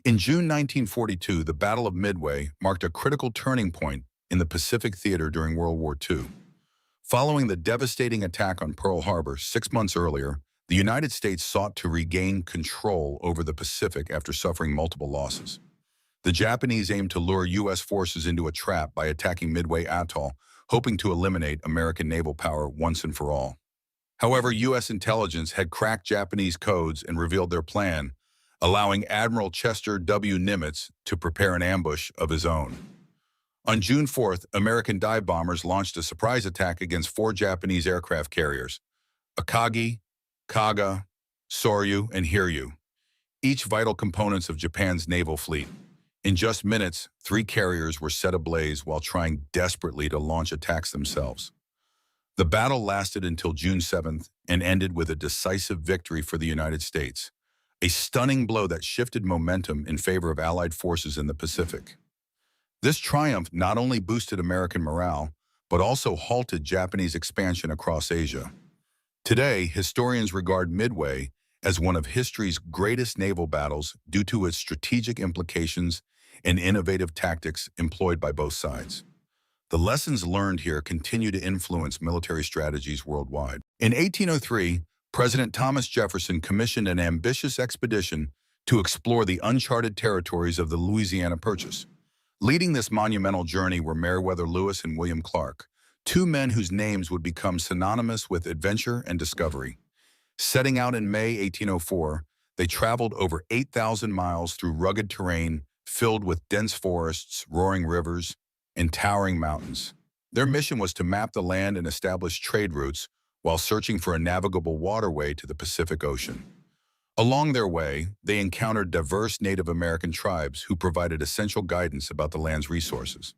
In June 1942, the Battle of Midway marked a critical turning point in the Pacific theater during World War II. Following the devastating attack on Pearl Harbor 6 months earlier, the United States sought to regain control over the Pacific after suffering multiple losses. The Japanese aimed to lure U.S. forces into a trap by attacking Midway Atoll, hoping to eliminate American naval power once and for all. However, U.S. intelligence had cracked Japanese codes and revealed their plan, allowing Admiral Chester W. Nimitz to prepare an ambush of his own. On June 4th, American dive bombers launched a surprise attack against 4 Japanese aircraft carriers, Akagi, Kaga, Soryu, and Hiryu, each vital components of Japan's naval fleet. In just minutes, 3 carriers were set ablaze while trying desperately to launch attacks themselves. The battle lasted until June 7th and ended with a decisive victory for the United States, a stunning blow that shifted momentum in favor of Allied forces in the Pacific. This triumph not only boosted American morale, but also halted Japanese expansion across Asia. Today, historians regard Midway as one of history's greatest naval battles due to its strategic implications and innovative tactics employed by both sides. The lessons learned here continue to influence military strategies worldwide. In 1803, President Thomas Jefferson commissioned an ambitious expedition to explore the uncharted territories of the Louisiana Purchase. Leading this monumental journey were Meriwether Lewis and William Clark, 2 men whose names would become synonymous with adventure and discovery. Setting out in May 1804, they traveled over 8,000 miles through rugged terrain filled with dense forests, roaring rivers, and towering mountains. Their mission was to map the land and establish trade routes while searching for a navigable waterway to the Pacific Ocean. Along their way, they encountered diverse Native American tribes who provided essential guidance about the land's resources.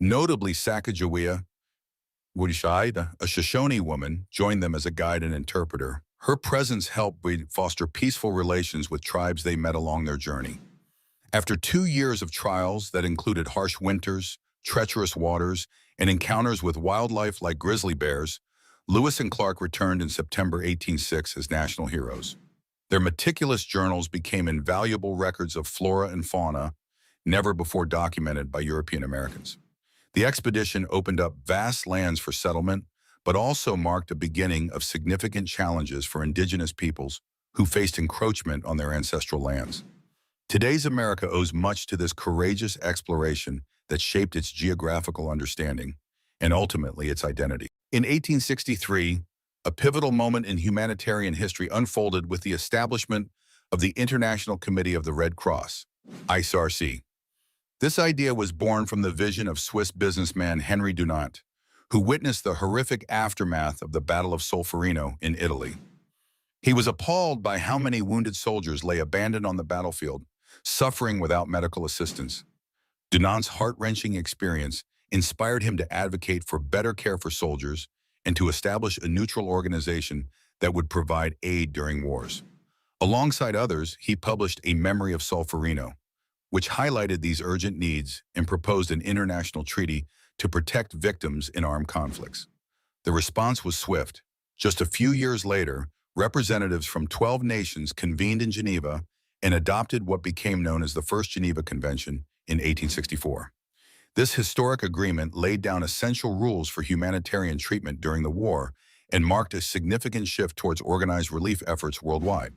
Notably, Sacagawea, a Shoshone woman, joined them as a guide and interpreter. Her presence helped foster peaceful relations with tribes they met along their journey. After 2 years of trials that included harsh winters, treacherous waters, and encounters with wildlife like grizzly bears, Lewis and Clark returned in September 1806 as national heroes. Their meticulous journals became invaluable records of flora and fauna never before documented by European Americans. The expedition opened up vast lands for settlement, but also marked a beginning of significant challenges for indigenous peoples who faced encroachment on their ancestral lands. Today's America owes much to this courageous exploration that shaped its geographical understanding and ultimately its identity. In 1863, a pivotal moment in humanitarian history unfolded with the establishment of the International Committee of the Red Cross, ICRC. This idea was born from the vision of Swiss businessman Henry Dunant, who witnessed the horrific aftermath of the Battle of Solferino in Italy. He was appalled by how many wounded soldiers lay abandoned on the battlefield, suffering without medical assistance. Dunant's heart-wrenching experience inspired him to advocate for better care for soldiers and to establish a neutral organization that would provide aid during wars. Alongside others, he published A Memory of Solferino, which highlighted these urgent needs and proposed an international treaty to protect victims in armed conflicts. The response was swift. Just a few years later, representatives from 12 nations convened in Geneva and adopted what became known as the First Geneva Convention in 1864. This historic agreement laid down essential rules for humanitarian treatment during the war and marked a significant shift towards organized relief efforts worldwide.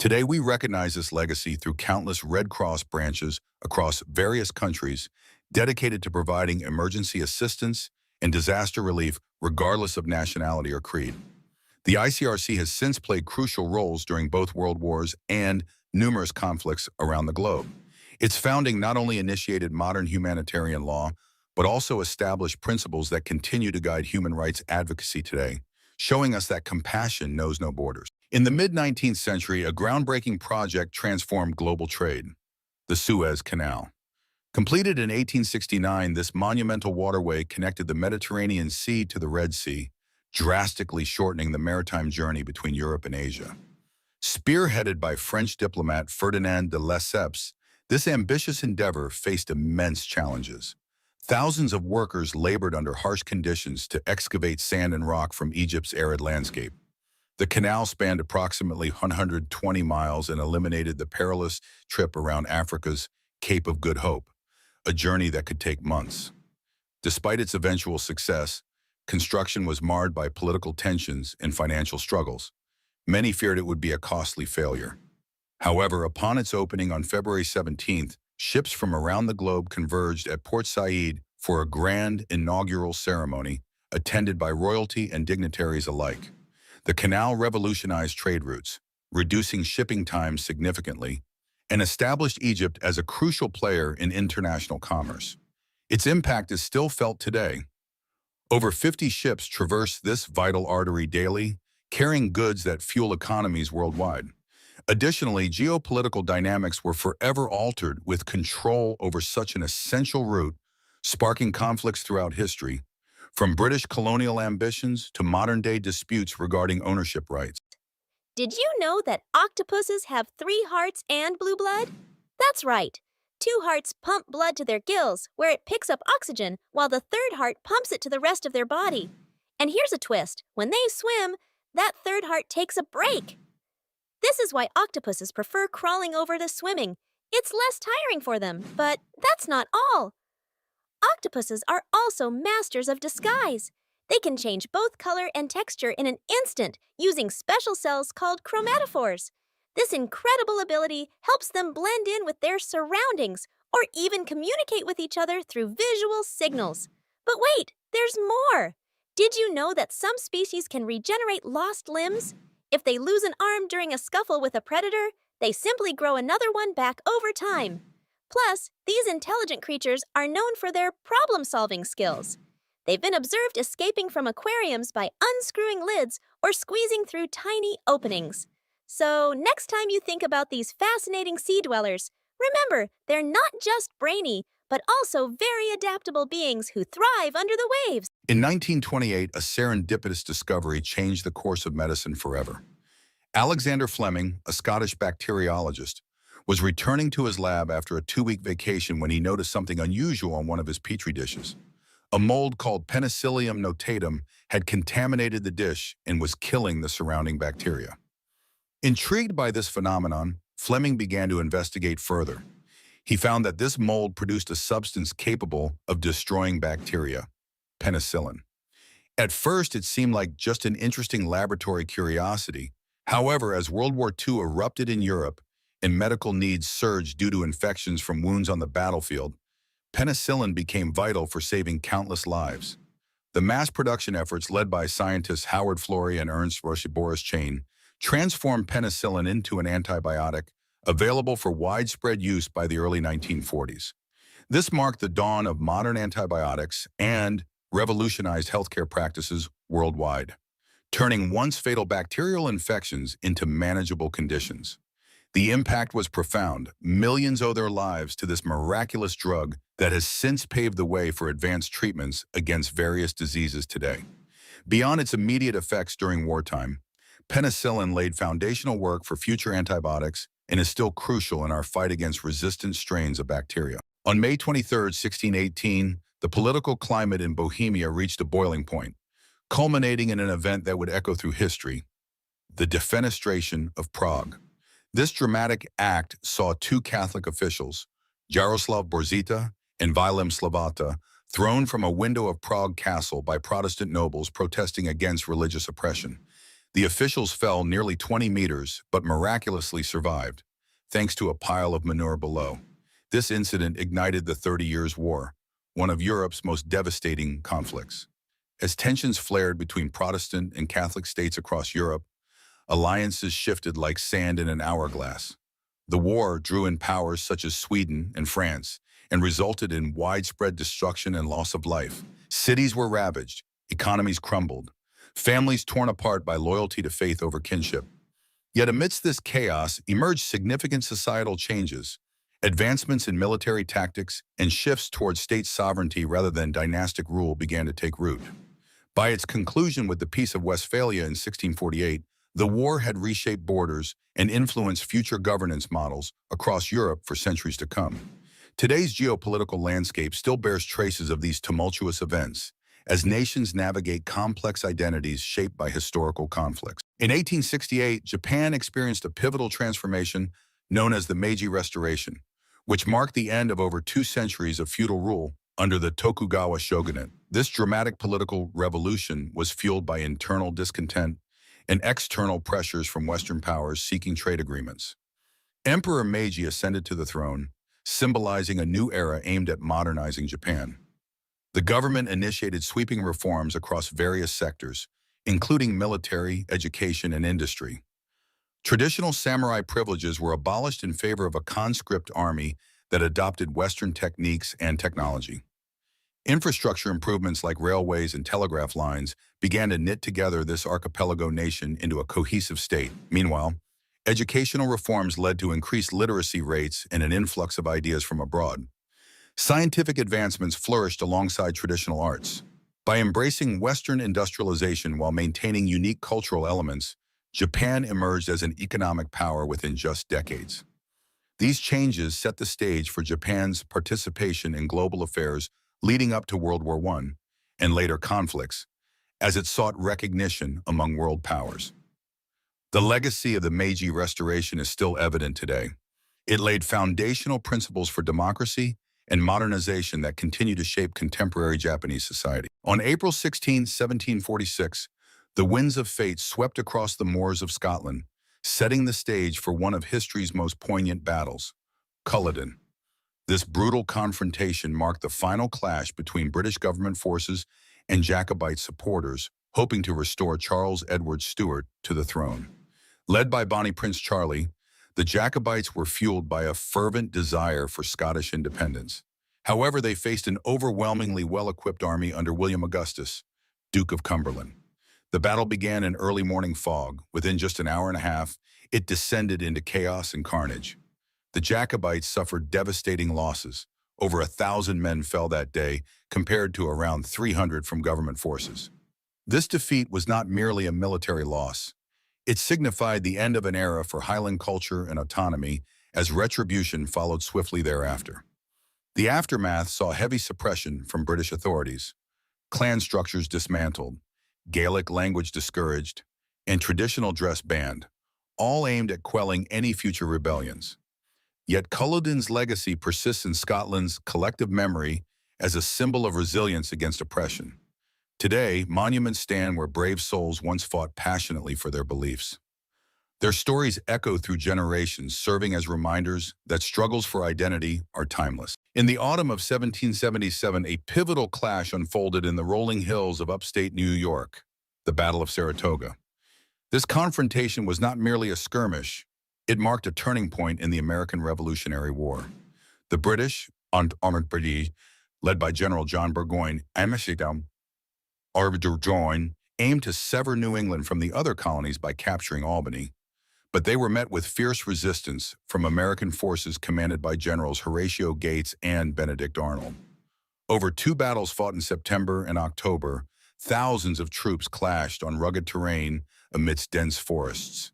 Today, we recognize this legacy through countless Red Cross branches across various countries dedicated to providing emergency assistance and disaster relief regardless of nationality or creed. The ICRC has since played crucial roles during both world wars and numerous conflicts around the globe. Its founding not only initiated modern humanitarian law, but also established principles that continue to guide human rights advocacy today, showing us that compassion knows no borders. In the mid-19th century, a groundbreaking project transformed global trade, the Suez Canal. Completed in 1869, this monumental waterway connected the Mediterranean Sea to the Red Sea, drastically shortening the maritime journey between Europe and Asia. Spearheaded by French diplomat Ferdinand de Lesseps, this ambitious endeavor faced immense challenges. Thousands of workers labored under harsh conditions to excavate sand and rock from Egypt's arid landscape. The canal spanned approximately 120 miles and eliminated the perilous trip around Africa's Cape of Good Hope, a journey that could take months. Despite its eventual success, construction was marred by political tensions and financial struggles. Many feared it would be a costly failure. However, upon its opening on February 17th, ships from around the globe converged at Port Said for a grand inaugural ceremony attended by royalty and dignitaries alike. The canal revolutionized trade routes, reducing shipping times significantly, and established Egypt as a crucial player in international commerce. Its impact is still felt today. Over 50 ships traverse this vital artery daily, carrying goods that fuel economies worldwide. Additionally, geopolitical dynamics were forever altered with control over such an essential route, sparking conflicts throughout history, from British colonial ambitions to modern-day disputes regarding ownership rights. Did you know that octopuses have 3 hearts and blue blood? That's right. 2 hearts pump blood to their gills, where it picks up oxygen, while the 3rd heart pumps it to the rest of their body. And here's a twist. When they swim, that 3rd heart takes a break. This is why octopuses prefer crawling over to swimming. It's less tiring for them, but that's not all. Octopuses are also masters of disguise. They can change both color and texture in an instant using special cells called chromatophores. This incredible ability helps them blend in with their surroundings or even communicate with each other through visual signals. But wait, there's more! Did you know that some species can regenerate lost limbs? If they lose an arm during a scuffle with a predator, they simply grow another one back over time. Plus, these intelligent creatures are known for their problem-solving skills. They've been observed escaping from aquariums by unscrewing lids or squeezing through tiny openings. So, next time you think about these fascinating sea dwellers, remember, they're not just brainy, but also very adaptable beings who thrive under the waves. In 1928, a serendipitous discovery changed the course of medicine forever. Alexander Fleming, a Scottish bacteriologist, was returning to his lab after a 2-week vacation when he noticed something unusual on one of his petri dishes. A mold called penicillium notatum had contaminated the dish and was killing the surrounding bacteria. Intrigued by this phenomenon, Fleming began to investigate further. He found that this mold produced a substance capable of destroying bacteria, penicillin. At first, it seemed like just an interesting laboratory curiosity. However, as World War II erupted in Europe and medical needs surged due to infections from wounds on the battlefield, penicillin became vital for saving countless lives. The mass production efforts led by scientists Howard Florey and Ernst Boris Chain transformed penicillin into an antibiotic available for widespread use by the early 1940s. This marked the dawn of modern antibiotics and revolutionized healthcare practices worldwide, turning once fatal bacterial infections into manageable conditions. The impact was profound. Millions owe their lives to this miraculous drug that has since paved the way for advanced treatments against various diseases today. Beyond its immediate effects during wartime, penicillin laid foundational work for future antibiotics and is still crucial in our fight against resistant strains of bacteria. On May 23, 1618, the political climate in Bohemia reached a boiling point, culminating in an event that would echo through history, the Defenestration of Prague. This dramatic act saw 2 Catholic officials, Jaroslav Borzita and Vilém Slavata, thrown from a window of Prague Castle by Protestant nobles protesting against religious oppression. The officials fell nearly 20 meters, but miraculously survived, thanks to a pile of manure below. This incident ignited the 30 Years' War, one of Europe's most devastating conflicts. As tensions flared between Protestant and Catholic states across Europe, alliances shifted like sand in an hourglass. The war drew in powers such as Sweden and France and resulted in widespread destruction and loss of life. Cities were ravaged, economies crumbled, families torn apart by loyalty to faith over kinship. Yet amidst this chaos emerged significant societal changes, advancements in military tactics, and shifts towards state sovereignty rather than dynastic rule began to take root. By its conclusion with the Peace of Westphalia in 1648, the war had reshaped borders and influenced future governance models across Europe for centuries to come. Today's geopolitical landscape still bears traces of these tumultuous events, as nations navigate complex identities shaped by historical conflicts. In 1868, Japan experienced a pivotal transformation known as the Meiji Restoration, which marked the end of over 2 centuries of feudal rule under the Tokugawa shogunate. This dramatic political revolution was fueled by internal discontent and external pressures from Western powers seeking trade agreements. Emperor Meiji ascended to the throne, symbolizing a new era aimed at modernizing Japan. The government initiated sweeping reforms across various sectors, including military, education, and industry. Traditional samurai privileges were abolished in favor of a conscript army that adopted Western techniques and technology. Infrastructure improvements like railways and telegraph lines began to knit together this archipelago nation into a cohesive state. Meanwhile, educational reforms led to increased literacy rates and an influx of ideas from abroad. Scientific advancements flourished alongside traditional arts. By embracing Western industrialization while maintaining unique cultural elements, Japan emerged as an economic power within just decades. These changes set the stage for Japan's participation in global affairs leading up to World War I and later conflicts, as it sought recognition among world powers. The legacy of the Meiji Restoration is still evident today. It laid foundational principles for democracy and modernization that continue to shape contemporary Japanese society. On April 16, 1746, the winds of fate swept across the moors of Scotland, setting the stage for one of history's most poignant battles, Culloden. This brutal confrontation marked the final clash between British government forces and Jacobite supporters, hoping to restore Charles Edward Stuart to the throne. Led by Bonnie Prince Charlie, the Jacobites were fueled by a fervent desire for Scottish independence. However, they faced an overwhelmingly well-equipped army under William Augustus, Duke of Cumberland. The battle began in early morning fog. Within just an hour and a half, it descended into chaos and carnage. The Jacobites suffered devastating losses. Over 1,000 men fell that day, compared to around 300 from government forces. This defeat was not merely a military loss. It signified the end of an era for Highland culture and autonomy, as retribution followed swiftly thereafter. The aftermath saw heavy suppression from British authorities, clan structures dismantled, Gaelic language discouraged, and traditional dress banned, all aimed at quelling any future rebellions. Yet Culloden's legacy persists in Scotland's collective memory as a symbol of resilience against oppression. Today, monuments stand where brave souls once fought passionately for their beliefs. Their stories echo through generations, serving as reminders that struggles for identity are timeless. In the autumn of 1777, a pivotal clash unfolded in the rolling hills of upstate New York, the Battle of Saratoga. This confrontation was not merely a skirmish. It marked a turning point in the American Revolutionary War. The British, Armada, led by General John Burgoyne, aimed to sever New England from the other colonies by capturing Albany, but they were met with fierce resistance from American forces commanded by Generals Horatio Gates and Benedict Arnold. Over 2 battles fought in September and October, thousands of troops clashed on rugged terrain amidst dense forests.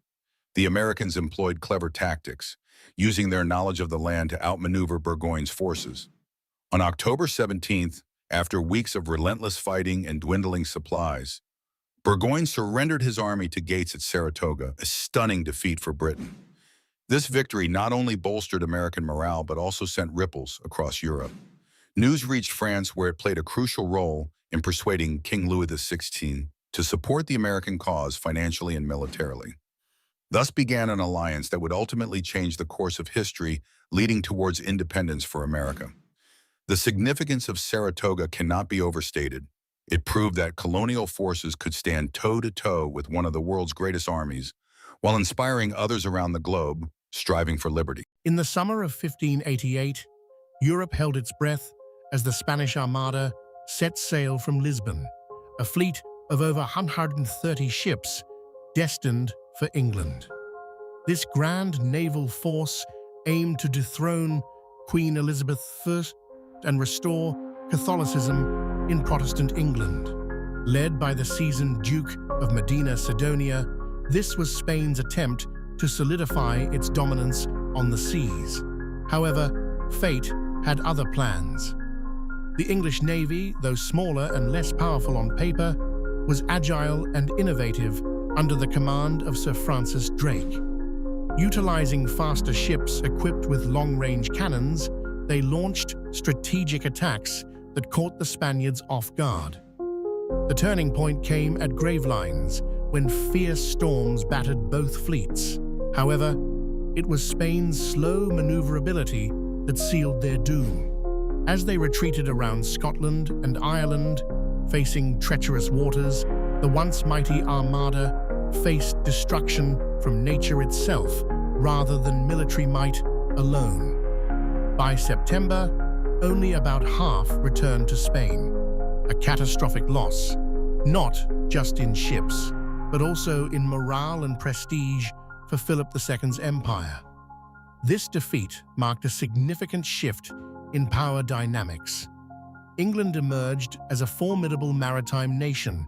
The Americans employed clever tactics, using their knowledge of the land to outmaneuver Burgoyne's forces. On October 17th, after weeks of relentless fighting and dwindling supplies, Burgoyne surrendered his army to Gates at Saratoga, a stunning defeat for Britain. This victory not only bolstered American morale but also sent ripples across Europe. News reached France, where it played a crucial role in persuading King Louis XVI to support the American cause financially and militarily. Thus began an alliance that would ultimately change the course of history, leading towards independence for America. The significance of Saratoga cannot be overstated. It proved that colonial forces could stand toe-to-toe with one of the world's greatest armies, while inspiring others around the globe, striving for liberty. In the summer of 1588, Europe held its breath as the Spanish Armada set sail from Lisbon, a fleet of over 130 ships destined for England. This grand naval force aimed to dethrone Queen Elizabeth I and restore Catholicism in Protestant England. Led by the seasoned Duke of Medina Sidonia, this was Spain's attempt to solidify its dominance on the seas. However, fate had other plans. The English Navy, though smaller and less powerful on paper, was agile and innovative under the command of Sir Francis Drake. Utilizing faster ships equipped with long-range cannons, they launched strategic attacks that caught the Spaniards off guard. The turning point came at Gravelines, when fierce storms battered both fleets. However, it was Spain's slow maneuverability that sealed their doom. As they retreated around Scotland and Ireland, facing treacherous waters, the once mighty Armada faced destruction from nature itself rather than military might alone. By September, only about half returned to Spain, a catastrophic loss, not just in ships, but also in morale and prestige for Philip II's empire. This defeat marked a significant shift in power dynamics. England emerged as a formidable maritime nation,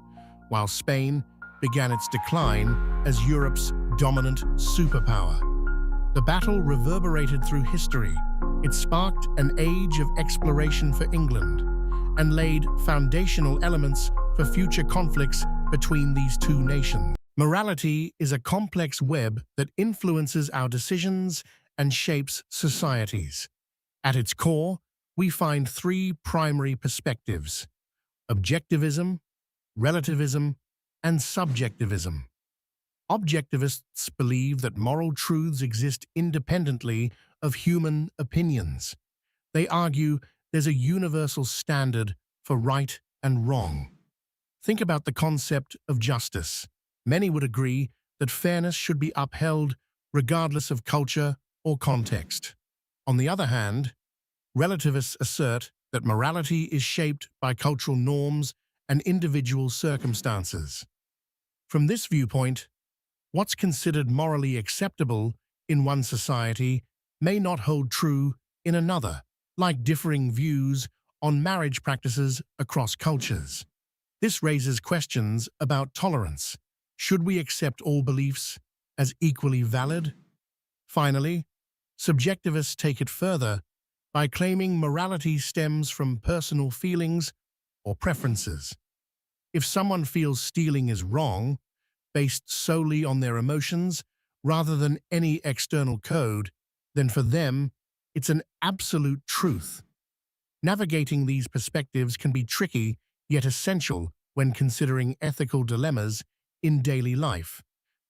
while Spain began its decline as Europe's dominant superpower. The battle reverberated through history. It sparked an age of exploration for England and laid foundational elements for future conflicts between these two nations. Morality is a complex web that influences our decisions and shapes societies. At its core, we find three primary perspectives: objectivism, relativism, and subjectivism. Objectivists believe that moral truths exist independently of human opinions. They argue there's a universal standard for right and wrong. Think about the concept of justice. Many would agree that fairness should be upheld regardless of culture or context. On the other hand, relativists assert that morality is shaped by cultural norms and individual circumstances. From this viewpoint, what's considered morally acceptable in one society may not hold true in another, like differing views on marriage practices across cultures. This raises questions about tolerance. Should we accept all beliefs as equally valid? Finally, subjectivists take it further by claiming morality stems from personal feelings or preferences. If someone feels stealing is wrong, based solely on their emotions rather than any external code, then for them, it's an absolute truth. Navigating these perspectives can be tricky, yet essential when considering ethical dilemmas in daily life,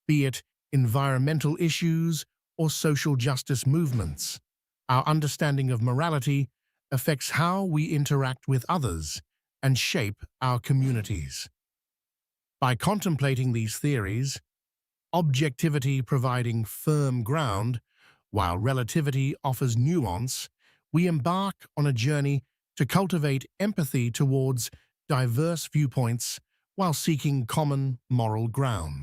be it environmental issues or social justice movements. Our understanding of morality affects how we interact with others and shape our communities. By contemplating these theories, objectivity providing firm ground, while relativity offers nuance, we embark on a journey to cultivate empathy towards diverse viewpoints while seeking common moral grounds.